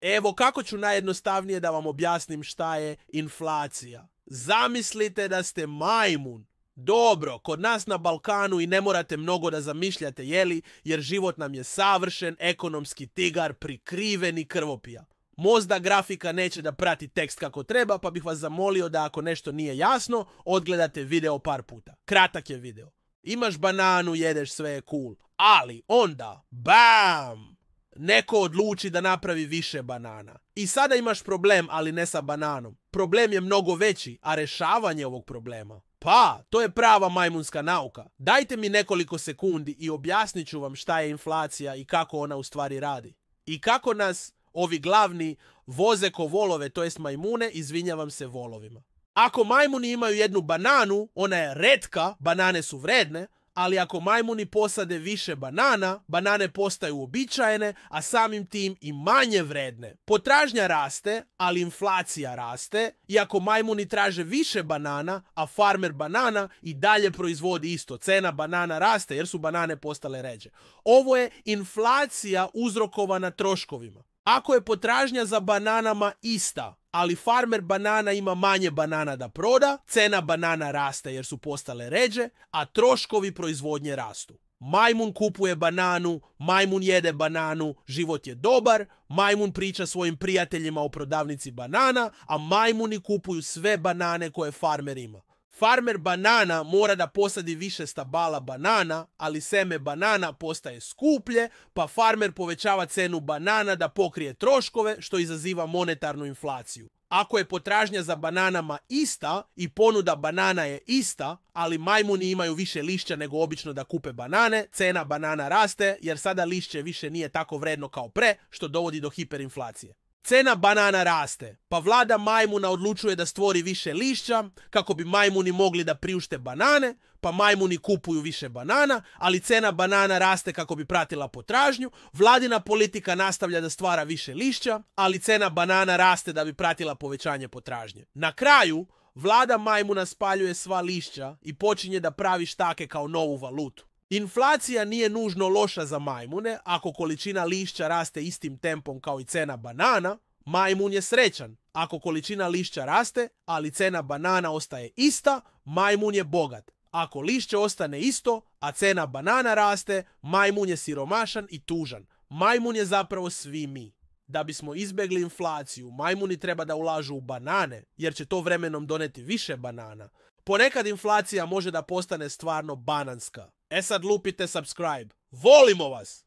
Evo kako ću najjednostavnije da vam objasnim šta je inflacija. Zamislite da ste majmun. Dobro, kod nas na Balkanu i ne morate mnogo da zamišljate jer život nam je savršen, ekonomski tigar, prikriveni krvopija. Možda grafika neće da prati tekst kako treba, pa bih vas zamolio da ako nešto nije jasno, odgledate video par puta. Kratak je video. Imaš bananu, jedeš, sve je cool. Ali onda, bam! Neko odluči da napravi više banana. I sada imaš problem, ali ne sa bananom. Problem je mnogo veći, a rešavanje ovog problema, pa, to je prava majmunska nauka. Dajte mi nekoliko sekundi i objasnit ću vam šta je inflacija i kako ona u stvari radi. I kako nas ovi glavni voze ko volove, to jest majmune, izvinjavam se volovima. Ako majmuni imaju jednu bananu, ona je retka, banane su vredne, ali ako majmuni posade više banana, banane postaju uobičajene, a samim tim i manje vredne. Potražnja raste, ali inflacija raste, i ako majmuni traže više banana, a farmer banana i dalje proizvodi isto, cena banana raste jer su banane postale ređe. Ovo je inflacija uzrokovana troškovima. Ako je potražnja za bananama ista, ali farmer banana ima manje banana da proda, cena banana raste jer su postale ređe, a troškovi proizvodnje rastu. Majmun kupuje bananu, majmun jede bananu, život je dobar, majmun priča svojim prijateljima o prodavnici banana, a majmuni kupuju sve banane koje farmer ima. Farmer banana mora da posadi više stabala banana, ali seme banana postaje skuplje, pa farmer povećava cenu banana da pokrije troškove, što izaziva monetarnu inflaciju. Ako je potražnja za bananama ista i ponuda banana je ista, ali majmuni imaju više lišća nego obično da kupe banane, cena banana raste jer sada lišće više nije tako vredno kao pre, što dovodi do hiperinflacije. Cena banana raste, pa vlada majmuna odlučuje da stvori više lišća kako bi majmuni mogli da priušte banane, pa majmuni kupuju više banana, ali cena banana raste kako bi pratila potražnju, vladina politika nastavlja da stvara više lišća, ali cena banana raste da bi pratila povećanje potražnje. Na kraju, vlada majmuna spaljuje sva lišća i počinje da pravi štake kao novu valutu. Inflacija nije nužno loša za majmune. Ako količina lišća raste istim tempom kao i cena banana, majmun je srećan. Ako količina lišća raste, ali cena banana ostaje ista, majmun je bogat. Ako lišće ostane isto, a cena banana raste, majmun je siromašan i tužan. Majmun je zapravo svi mi. Da bismo izbjegli inflaciju, majmuni treba da ulažu u banane, jer će to vremenom doneti više banana. Ponekad inflacija može da postane stvarno bananska. Sad lupite subscribe. Volimo vas!